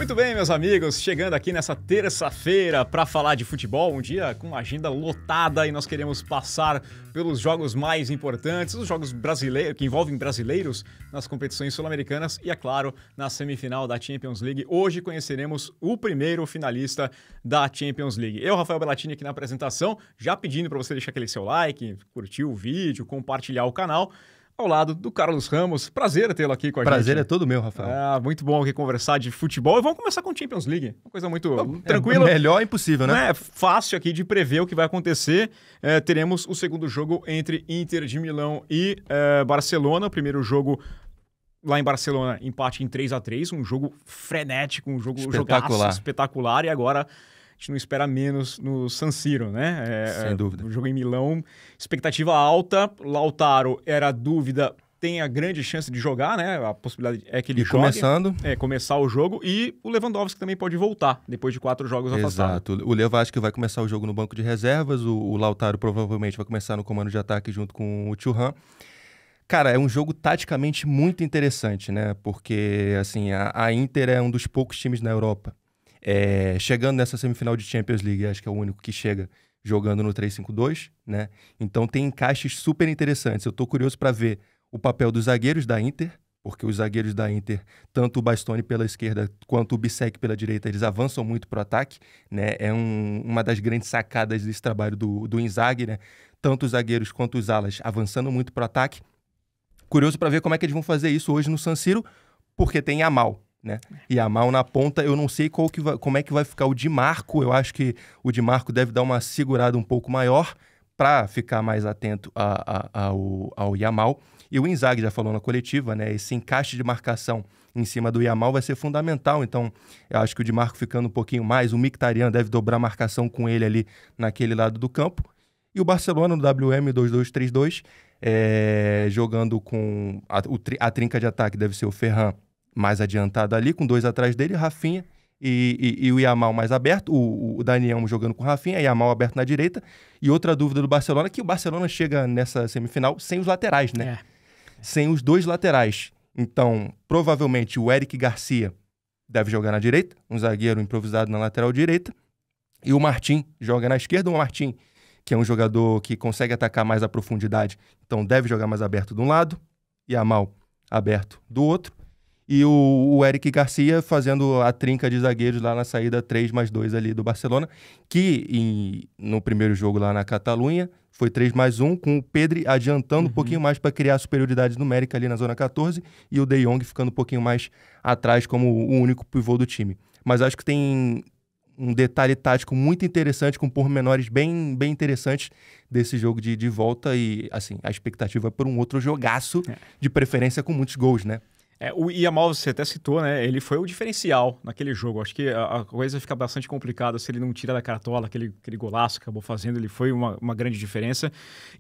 Muito bem, meus amigos, chegando aqui nessa terça-feira para falar de futebol, um dia com uma agenda lotada e nós queremos passar pelos jogos mais importantes, os jogos brasileiros que envolvem brasileiros nas competições sul-americanas e, é claro, na semifinal da Champions League. Hoje conheceremos o primeiro finalista da Champions League. Eu, Rafael Bellatini, aqui na apresentação, já pedindo para você deixar aquele seu like, curtir o vídeo, compartilhar o canal. Ao lado do Carlos Ramos. Prazer tê-lo aqui com a gente. Prazer é todo meu, Rafael. Muito bom aqui conversar de futebol. E vamos começar com Champions League. Uma coisa muito tranquila. Melhor impossível, né? É fácil aqui de prever o que vai acontecer. Teremos o segundo jogo entre Inter de Milão e Barcelona. O primeiro jogo lá em Barcelona, empate em 3-3. Um jogo frenético, um jogo espetacular. E agora a gente não espera menos no San Siro, né? Sem dúvida. O jogo em Milão, expectativa alta. Lautaro era dúvida, tem a grande chance de jogar, né? A possibilidade é que ele jogue. Começar o jogo. E o Lewandowski também pode voltar, depois de 4 jogos afastados. Exato. O Lewandowski vai começar o jogo no banco de reservas. O Lautaro provavelmente vai começar no comando de ataque junto com o Thuram. Cara, é um jogo taticamente muito interessante, né? Porque, assim, a Inter é um dos poucos times na Europa chegando nessa semifinal de Champions League, acho que é o único que chega jogando no 3-5-2, né? Então tem encaixes super interessantes. Eu tô curioso para ver o papel dos zagueiros da Inter, porque os zagueiros da Inter, tanto o Bastoni pela esquerda quanto o Bissek pela direita, eles avançam muito pro ataque, né? É uma das grandes sacadas desse trabalho do Inzaghi, né? Tanto os zagueiros quanto os alas avançando muito pro ataque. Curioso para ver como é que eles vão fazer isso hoje no San Siro, porque tem Yamal, né? E Yamal na ponta, eu não sei como é que vai ficar o Di Marco. Eu acho que o Di Marco deve dar uma segurada um pouco maior para ficar mais atento ao Yamal. E o Inzaghi já falou na coletiva, né? Esse encaixe de marcação em cima do Yamal vai ser fundamental. Então, eu acho que o Di Marco ficando um pouquinho mais, o Mkhitaryan deve dobrar a marcação com ele ali naquele lado do campo. E o Barcelona no WM 2-2-3-2, jogando com a trinca de ataque, deve ser o Ferran mais adiantado ali, com 2 atrás dele, Rafinha e o Yamal mais aberto, o Daniel jogando com o Rafinha, Yamal aberto na direita. E outra dúvida do Barcelona, que o Barcelona chega nessa semifinal sem os laterais, né? Sem os 2 laterais. Então, provavelmente o Eric Garcia deve jogar na direita, um zagueiro improvisado na lateral direita, e o Martín joga na esquerda. O Martín, que é um jogador que consegue atacar mais a profundidade, então deve jogar mais aberto de um lado, Yamal aberto do outro. E o Eric Garcia fazendo a trinca de zagueiros lá na saída 3+2 ali do Barcelona, que no primeiro jogo lá na Catalunha foi 3+1, com o Pedri adiantando um pouquinho mais para criar superioridade numérica ali na zona 14 e o De Jong ficando um pouquinho mais atrás como o único pivô do time. Mas acho que tem um detalhe tático muito interessante, com pormenores bem interessantes desse jogo de volta. E, assim, a expectativa é por um outro jogaço, de preferência com muitos gols, né? O Yamal, você até citou, né? Ele foi o diferencial naquele jogo. Acho que a coisa fica bastante complicada se ele não tira da cartola aquele golaço que acabou fazendo. Ele foi uma grande diferença.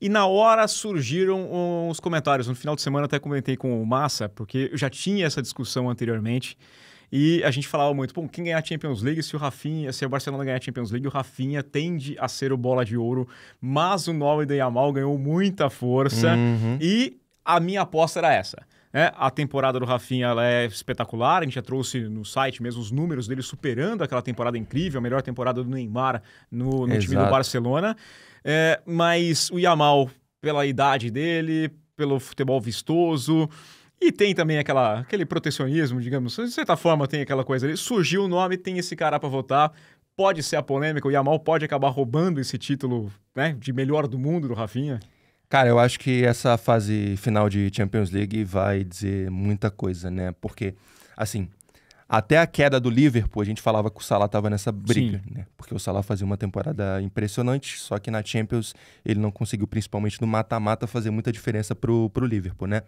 E na hora surgiram os comentários. No final de semana até comentei com o Massa, porque eu já tinha essa discussão anteriormente. E a gente falava muito, quem ganhar a Champions League, se o Barcelona ganhar a Champions League, o Rafinha tende a ser o bola de ouro. Mas o nome do Yamal ganhou muita força. E a minha aposta era essa. A temporada do Rafinha ela é espetacular, a gente já trouxe no site mesmo os números dele superando aquela temporada incrível, a melhor temporada do Neymar no time do Barcelona. Mas o Yamal, pela idade dele, pelo futebol vistoso, e tem também aquele protecionismo, digamos, de certa forma tem aquela coisa ali, surgiu o nome, tem esse cara para votar, pode ser a polêmica, o Yamal pode acabar roubando esse título, né, de melhor do mundo do Rafinha. Cara, eu acho que essa fase final de Champions League vai dizer muita coisa, né? Porque, assim, até a queda do Liverpool, a gente falava que o Salah estava nessa briga, né? Porque o Salah fazia uma temporada impressionante, só que na Champions ele não conseguiu, principalmente no mata-mata, fazer muita diferença pro Liverpool, né?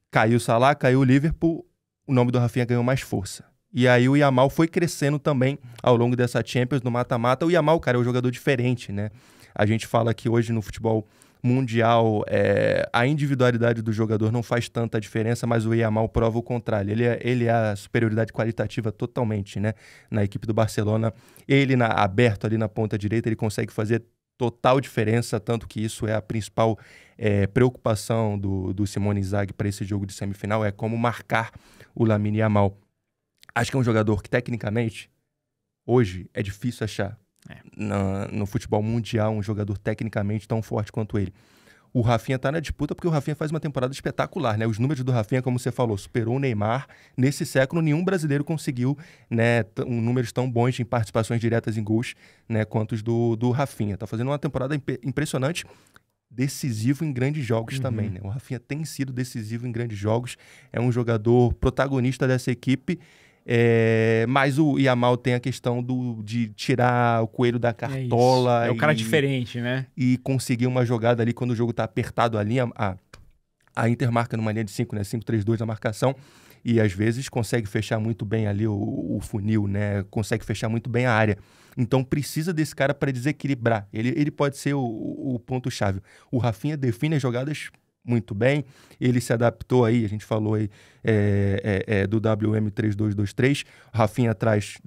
Caiu o Salah, caiu o Liverpool, o nome do Rafinha ganhou mais força. E aí o Yamal foi crescendo também ao longo dessa Champions, no mata-mata. O Yamal, cara, é um jogador diferente, né? A gente fala que hoje no futebol mundial, a individualidade do jogador não faz tanta diferença, mas o Yamal prova o contrário. Ele é a superioridade qualitativa totalmente, né? Na equipe do Barcelona, ele aberto ali na ponta direita, ele consegue fazer total diferença, tanto que isso é a principal preocupação do Simone Inzaghi para esse jogo de semifinal, é como marcar o Lamine Yamal. Acho que é um jogador que, tecnicamente, hoje é difícil achar no futebol mundial um jogador tecnicamente tão forte quanto ele. O Rafinha tá na disputa porque o Rafinha faz uma temporada espetacular, né? Os números do Rafinha, como você falou, superou o Neymar. Nesse século, nenhum brasileiro conseguiu, né, números tão bons em participações diretas em gols, né, quanto os do Rafinha. Tá fazendo uma temporada impressionante, decisivo em grandes jogos também, né? O Rafinha tem sido decisivo em grandes jogos, é um jogador protagonista dessa equipe. Mas o Yamal tem a questão de tirar o coelho da cartola. É o cara diferente, né? E conseguir uma jogada ali quando o jogo tá apertado ali. A Inter marca numa linha de 5, né? 5-3-2 na marcação. E às vezes consegue fechar muito bem ali o funil, né? Consegue fechar muito bem a área. Então precisa desse cara para desequilibrar. Ele pode ser o ponto-chave. O Rafinha define as jogadas muito bem, ele se adaptou aí, a gente falou aí do WM3223, o Rafinha atrás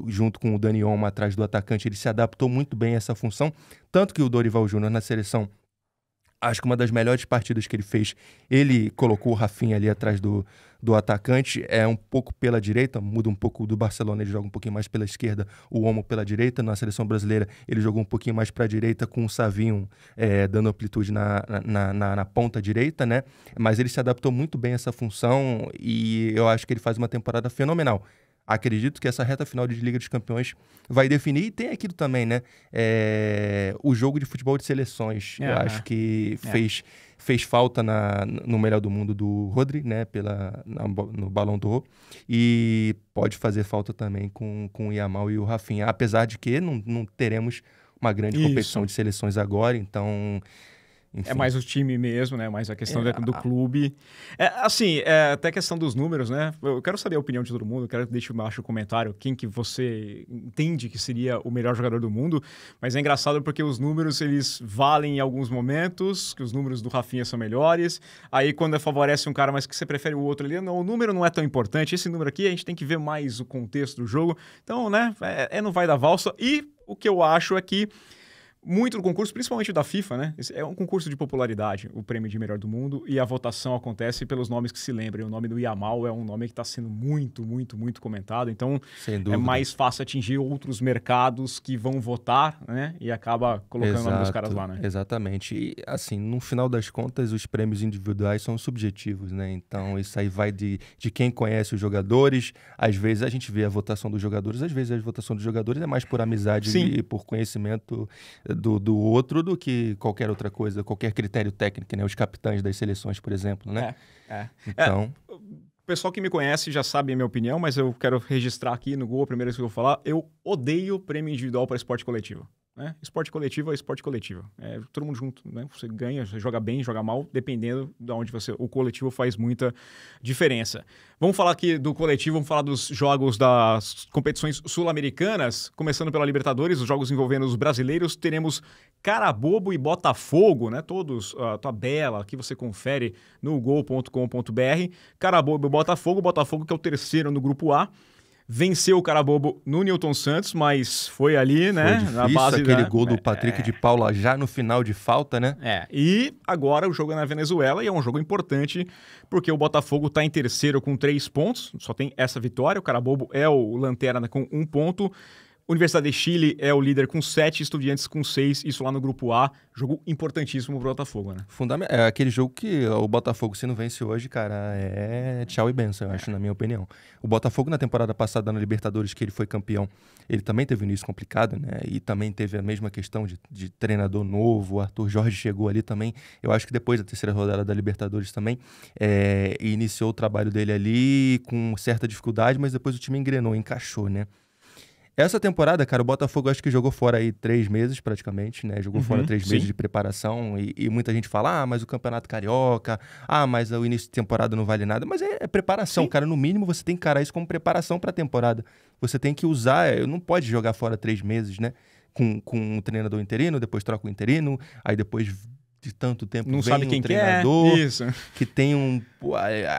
junto com o Dani Olmo atrás do atacante, ele se adaptou muito bem a essa função, tanto que o Dorival Júnior na seleção, acho que uma das melhores partidas que ele fez, ele colocou o Rafinha ali atrás do atacante, um pouco pela direita, muda um pouco do Barcelona, ele joga um pouquinho mais pela esquerda, o Olmo pela direita. Na seleção brasileira, ele jogou um pouquinho mais para a direita, com o Savinho dando amplitude na ponta direita, né? Mas ele se adaptou muito bem a essa função e eu acho que ele faz uma temporada fenomenal. Acredito que essa reta final de Liga dos Campeões vai definir, e tem aquilo também, né? O jogo de futebol de seleções. Eu acho que fez falta no melhor do mundo do Rodri, né? No Ballon d'Or. E pode fazer falta também com o Yamal e o Rafinha. Apesar de que não teremos uma grande competição de seleções agora, então... Enfim. É mais o time mesmo, né? Mais a questão do clube. Até a questão dos números, né? Eu quero saber a opinião de todo mundo, eu quero que deixe embaixo o comentário quem que você entende que seria o melhor jogador do mundo, mas é engraçado porque os números, eles valem em alguns momentos, que os números do Rafinha são melhores, aí quando favorece um cara, mas que você prefere o outro ali, não, o número não é tão importante, esse número aqui a gente tem que ver mais o contexto do jogo, então, né? Não vai dar valsa, e o que eu acho é que muito do concurso, principalmente da FIFA, né? É um concurso de popularidade, o prêmio de melhor do mundo, e a votação acontece pelos nomes que se lembrem. O nome do Yamal é um nome que está sendo muito, muito, muito comentado, então é mais fácil atingir outros mercados que vão votar, né? E acaba colocando o nome dos caras lá, né? Exatamente. E, assim, no final das contas, os prêmios individuais são subjetivos, né? Então, isso aí vai de quem conhece os jogadores. Às vezes a gente vê a votação dos jogadores, às vezes a votação dos jogadores é mais por amizade e por conhecimento do outro do que qualquer outra coisa, qualquer critério técnico, né? Os capitães das seleções, por exemplo, né? Então... O pessoal que me conhece já sabe a minha opinião, mas eu quero registrar aqui no Gol, a primeira vez que eu vou falar, eu odeio prêmio individual para esporte coletivo. Né? Esporte coletivo é esporte coletivo. Todo mundo junto, né? Você ganha, você joga bem, joga mal, dependendo de onde o coletivo faz muita diferença. Vamos falar aqui do coletivo, vamos falar dos jogos das competições sul-americanas, começando pela Libertadores, os jogos envolvendo os brasileiros, teremos Carabobo e Botafogo, né? Todos, a tabela que você confere no gol.com.br. Carabobo e Botafogo que é o terceiro no grupo A. Venceu o Carabobo no Newton Santos, mas foi ali, né? Foi difícil, na base aquele gol do Patrick de Paula já no final de falta, né? E agora o jogo é na Venezuela e é um jogo importante porque o Botafogo está em terceiro com 3 pontos, só tem essa vitória. O Carabobo é o lanterna com 1 ponto. Universidade de Chile é o líder com 7, Estudiantes com 6, isso lá no Grupo A. Jogo importantíssimo pro Botafogo, né? É aquele jogo que o Botafogo, se não vence hoje, cara, é tchau e benção, eu acho, na minha opinião. O Botafogo, na temporada passada na Libertadores, que ele foi campeão, ele também teve um início complicado, né? E também teve a mesma questão de treinador novo, o Arthur Jorge chegou ali também, eu acho que depois da terceira rodada da Libertadores também, e iniciou o trabalho dele ali com certa dificuldade, mas depois o time engrenou, encaixou, né? Essa temporada, cara, o Botafogo acho que jogou fora aí 3 meses praticamente, né? Jogou fora 3 meses de preparação e muita gente fala, mas o Campeonato Carioca, mas o início de temporada não vale nada. Mas é preparação, cara. No mínimo você tem que encarar isso como preparação pra temporada. Você tem que usar, não pode jogar fora 3 meses, né? Com um treinador interino, depois troca o interino, aí depois de tanto tempo não vem sabe quem treinador isso. Que tem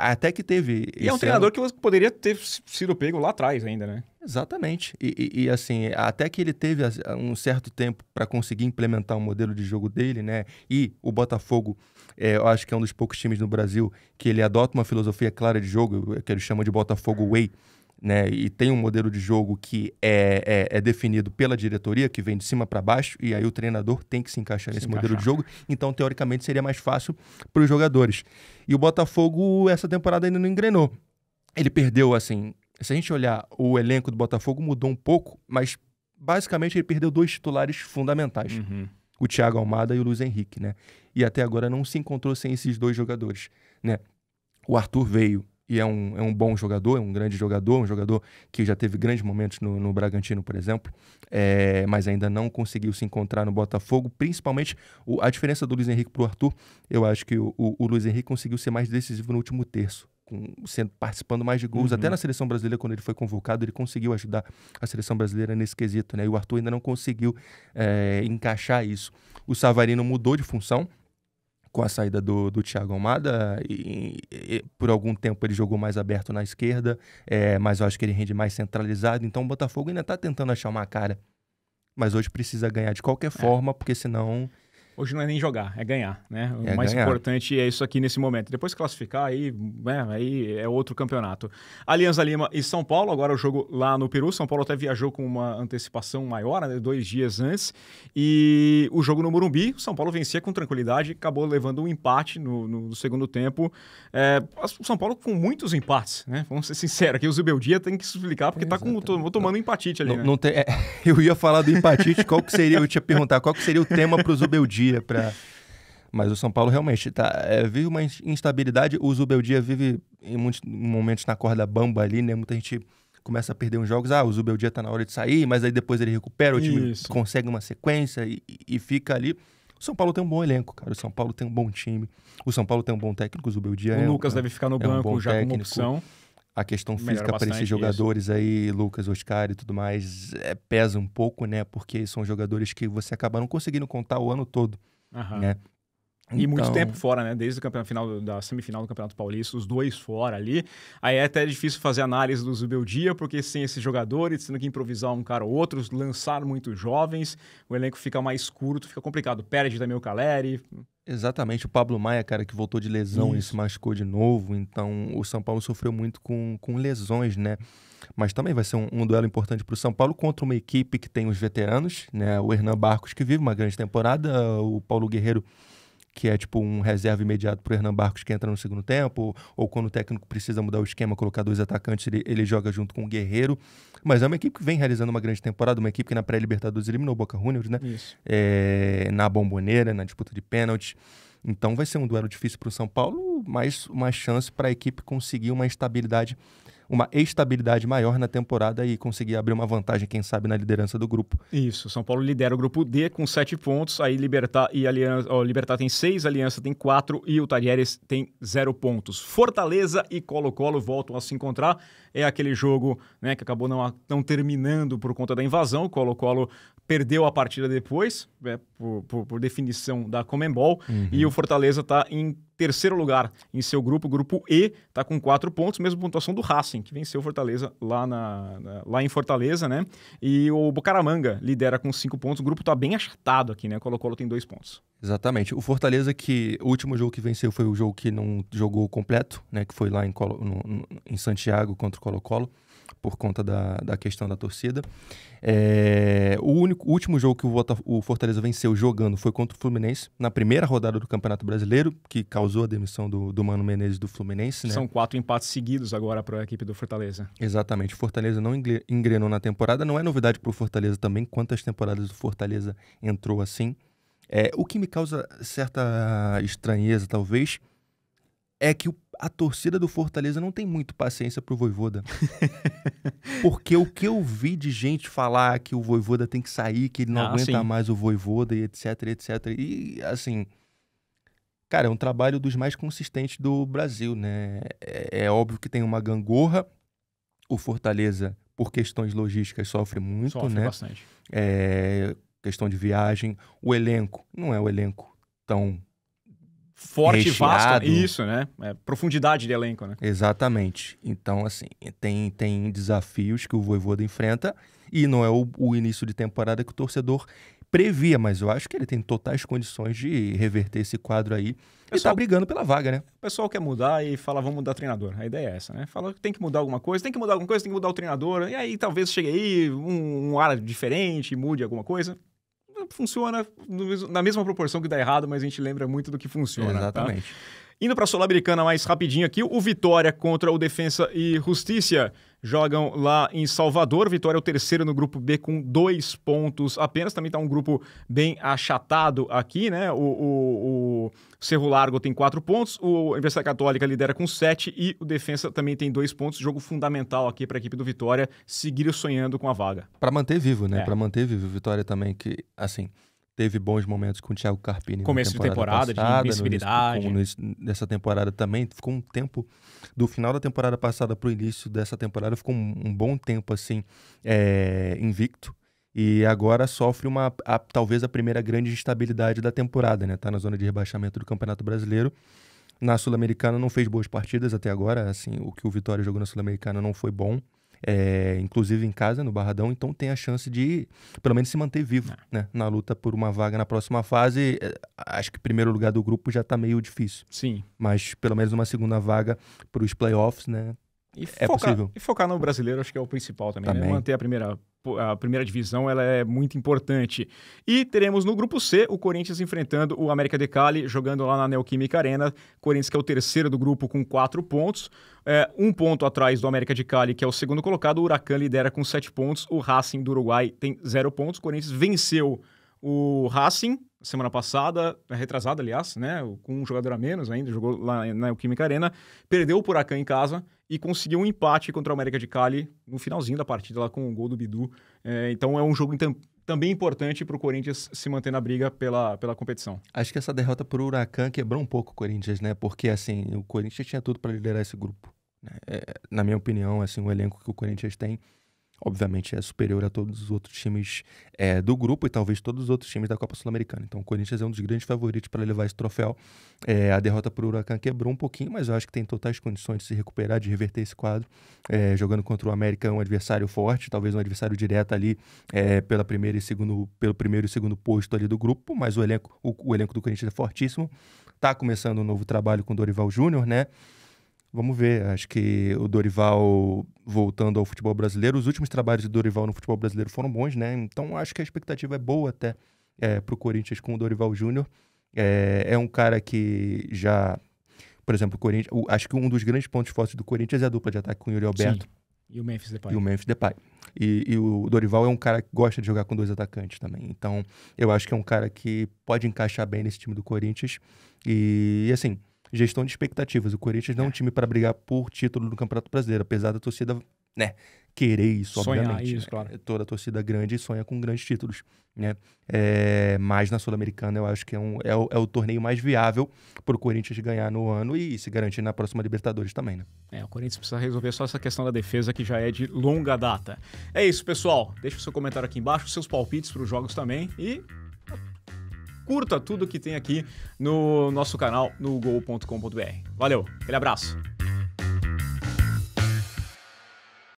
até que teve... E é um treinador que poderia ter sido pego lá atrás ainda, né? Exatamente. E assim, até que ele teve um certo tempo para conseguir implementar o modelo de jogo dele, né? E o Botafogo, eu acho que é um dos poucos times no Brasil que ele adota uma filosofia clara de jogo, que ele chama de Botafogo Way. né, e tem um modelo de jogo que é definido pela diretoria, que vem de cima para baixo, e aí o treinador tem que se encaixar nesse modelo de jogo, então teoricamente seria mais fácil para os jogadores. E o Botafogo essa temporada ainda não engrenou. Ele perdeu, assim, se a gente olhar o elenco do Botafogo mudou um pouco, mas basicamente ele perdeu 2 titulares fundamentais, o Thiago Almada e o Luiz Henrique, né, e até agora não se encontrou sem esses 2 jogadores, né. O Arthur veio e é um bom jogador, é um grande jogador, um jogador que já teve grandes momentos no Bragantino, por exemplo, mas ainda não conseguiu se encontrar no Botafogo, principalmente a diferença do Luiz Henrique para o Arthur. Eu acho que o Luiz Henrique conseguiu ser mais decisivo no último terço, participando mais de gols, até na seleção brasileira, quando ele foi convocado, ele conseguiu ajudar a seleção brasileira nesse quesito, né? E o Arthur ainda não conseguiu encaixar isso. O Savarino mudou de função com a saída do Thiago Almada, e por algum tempo ele jogou mais aberto na esquerda, mas eu acho que ele rende mais centralizado, então o Botafogo ainda está tentando achar uma cara, mas hoje precisa ganhar de qualquer forma, porque senão... Hoje não é nem jogar, é ganhar, né? O mais importante é isso aqui nesse momento. Depois classificar, aí é outro campeonato. Alianza Lima e São Paulo, agora o jogo lá no Peru. São Paulo até viajou com uma antecipação maior, né? 2 dias antes. E o jogo no Morumbi, o São Paulo vencia com tranquilidade, acabou levando um empate no segundo tempo. O São Paulo com muitos empates, né? Vamos ser sinceros, aqui o Zubeldia tem que se explicar, porque tá tomando empatite ali, né? Eu ia falar do empatite, eu ia te perguntar qual que seria o tema pro Zubeldia. Mas o São Paulo realmente vive uma instabilidade. O Zubeldia vive em muitos momentos na corda bamba ali, né? Muita gente começa a perder uns jogos. O Zubeldia tá na hora de sair, mas aí depois ele recupera, o time consegue uma sequência e fica ali. O São Paulo tem um bom elenco, cara. O São Paulo tem um bom time. O São Paulo tem um bom técnico, o Zubeldia. O Lucas deve ficar no banco já como opção. A questão física para esses jogadores aí, Lucas, Oscar e tudo mais, pesa um pouco, né? Porque são jogadores que você acaba não conseguindo contar o ano todo, né? E muito tempo fora, né? Desde da semifinal do Campeonato Paulista, os 2 fora ali. Aí é até difícil fazer análise do Zubeldia, porque sem esses jogadores, tendo que improvisar um cara ou outro, lançar muitos jovens, o elenco fica mais curto, fica complicado. Perde também o Caleri. Exatamente, o Pablo Maia, cara, que voltou de lesão e se machucou de novo, então o São Paulo sofreu muito com lesões, né? Mas também vai ser um duelo importante para o São Paulo contra uma equipe que tem os veteranos, né? O Hernan Barcos, que vive uma grande temporada, o Paulo Guerreiro, que é tipo um reserva imediato pro Hernan Barcos, que entra no segundo tempo, ou quando o técnico precisa mudar o esquema, colocar 2 atacantes, ele joga junto com o Guerreiro. Mas é uma equipe que vem realizando uma grande temporada, uma equipe que na pré-Libertadores eliminou o Boca Juniors, né? Na Bombonera, na disputa de pênalti. Então vai ser um duelo difícil pro São Paulo, mas uma chance para a equipe conseguir uma estabilidade maior na temporada e conseguir abrir uma vantagem, quem sabe, na liderança do grupo. Isso, São Paulo lidera o grupo D com 7 pontos, aí Libertad e Aliança, Libertad tem 6, Aliança tem 4 e o Talheres tem 0 pontos. Fortaleza e Colo-Colo voltam a se encontrar, é aquele jogo, né, que acabou não terminando por conta da invasão, o Colo-Colo perdeu a partida depois, por definição da Conmebol, e o Fortaleza está em terceiro lugar em seu grupo, grupo E, está com 4 pontos, mesma pontuação do Racing, que venceu o Fortaleza lá em Fortaleza, né? E o Bucaramanga lidera com 5 pontos, o grupo está bem achatado aqui, né? O Colo-Colo tem 2 pontos. Exatamente. O Fortaleza, que o último jogo que venceu foi o jogo que não jogou completo, né? Que foi lá em Santiago contra o Colo-Colo, por conta da questão da torcida. O último jogo que o Fortaleza venceu jogando foi contra o Fluminense, na primeira rodada do Campeonato Brasileiro, que causou a demissão do Mano Menezes do Fluminense, né? São 4 empates seguidos agora para a equipe do Fortaleza. Exatamente. O Fortaleza não engrenou na temporada. Não é novidade para o Fortaleza também, quantas temporadas o Fortaleza entrou assim. O que me causa certa estranheza, talvez, é que a torcida do Fortaleza não tem muito paciência pro Vojvoda. Porque o que eu vi de gente falar que o Vojvoda tem que sair, que ele não aguenta mais o Vojvoda e etc, etc. E, assim, cara, é um trabalho dos mais consistentes do Brasil, né? É óbvio que tem uma gangorra. O Fortaleza, por questões logísticas, sofre muito, Sofre né? bastante. Questão de viagem. O elenco não é o elenco tão forte e vasto, recheado. isso, né? Profundidade de elenco, né? Exatamente. Então, assim, tem desafios que o Vojvoda enfrenta e não é o início de temporada que o torcedor previa, mas eu acho que ele tem totais condições de reverter esse quadro aí e tá brigando pela vaga, né? O pessoal quer mudar e fala, vamos mudar treinador. A ideia é essa, né? Fala que tem que mudar alguma coisa, tem que mudar o treinador, e aí talvez chegue aí um ar diferente, mude alguma coisa. Funciona na mesma proporção que dá errado, mas a gente lembra muito do que funciona. Exatamente. Tá? Indo para a Sul-Americana mais rapidinho aqui, o Vitória contra o Defensa e Justiça jogam lá em Salvador. Vitória é o terceiro no grupo B com 2 pontos apenas. Também está um grupo bem achatado aqui, né? O Cerro Largo tem 4 pontos, o Universidade Católica lidera com 7 e o Defensa também tem 2 pontos. Jogo fundamental aqui para a equipe do Vitória seguir sonhando com a vaga. Para manter vivo, né? Para manter vivo o Vitória também, que, assim, teve bons momentos com o Thiago Carpini. Começo de temporada, passada, de invencibilidade. Nessa temporada também, ficou um tempo, do final da temporada passada para o início dessa temporada, ficou um bom tempo, assim, invicto. E agora sofre talvez a primeira grande instabilidade da temporada, né? Tá na zona de rebaixamento do Campeonato Brasileiro. Na Sul-Americana não fez boas partidas até agora, assim, o que o Vitória jogou na Sul-Americana não foi bom. Inclusive em casa, no Barradão, então tem a chance de, pelo menos, se manter vivo, né, na luta por uma vaga na próxima fase. Acho que o primeiro lugar do grupo já tá meio difícil. Sim. Mas pelo menos uma segunda vaga para os playoffs, né? Possível. E focar no brasileiro, acho que é o principal também. Né? Manter a primeira divisão, ela é muito importante. E teremos no grupo C o Corinthians enfrentando o América de Cali, jogando lá na Neoquímica Arena. Corinthians que é o terceiro do grupo com 4 pontos. 1 ponto atrás do América de Cali, que é o segundo colocado. O Huracan lidera com 7 pontos. O Racing do Uruguai tem 0 pontos. O Corinthians venceu o Racing semana passada, retrasada, aliás, né? Com um jogador a menos ainda, jogou lá na Neoquímica Arena. Perdeu o Huracan em casa e conseguiu um empate contra o América de Cali no finalzinho da partida, lá com o gol do Bidu. Então é um jogo também importante para o Corinthians se manter na briga pela competição. Acho que essa derrota para o Huracan quebrou um pouco o Corinthians, né? Porque, assim, o Corinthians tinha tudo para liderar esse grupo. Na minha opinião, assim, o elenco que o Corinthians tem, obviamente, é superior a todos os outros times do grupo e talvez todos os outros times da Copa Sul-Americana. Então, o Corinthians é um dos grandes favoritos para levar esse troféu. A derrota para o Huracan quebrou um pouquinho, mas eu acho que tem totais condições de se recuperar, de reverter esse quadro. Jogando contra o América, um adversário forte, talvez um adversário direto ali pelo primeiro e segundo posto ali do grupo, mas o elenco do Corinthians é fortíssimo. Está começando um novo trabalho com o Dorival Júnior, né? Vamos ver, acho que o Dorival voltando ao futebol brasileiro, os últimos trabalhos do Dorival no futebol brasileiro foram bons, né? Então acho que a expectativa é boa até para o Corinthians com o Dorival Júnior. É um cara que já, por exemplo, o Corinthians, acho que um dos grandes pontos fortes do Corinthians é a dupla de ataque com o Yuri Alberto. Sim. E o Memphis Depay. E o Dorival é um cara que gosta de jogar com 2 atacantes também. Então eu acho que é um cara que pode encaixar bem nesse time do Corinthians. E assim, gestão de expectativas. O Corinthians não é um time para brigar por título no Campeonato Brasileiro, apesar da torcida, né, querer isso, sonhar obviamente. Isso, claro. Toda a torcida grande sonha com grandes títulos, né? Mas na Sul-Americana eu acho que é o torneio mais viável para o Corinthians ganhar no ano e se garantir na próxima Libertadores também, né? O Corinthians precisa resolver só essa questão da defesa, que já é de longa data. É isso, pessoal. Deixa o seu comentário aqui embaixo, seus palpites para os jogos também e curta tudo que tem aqui no nosso canal no gol.com.br. Valeu, aquele abraço.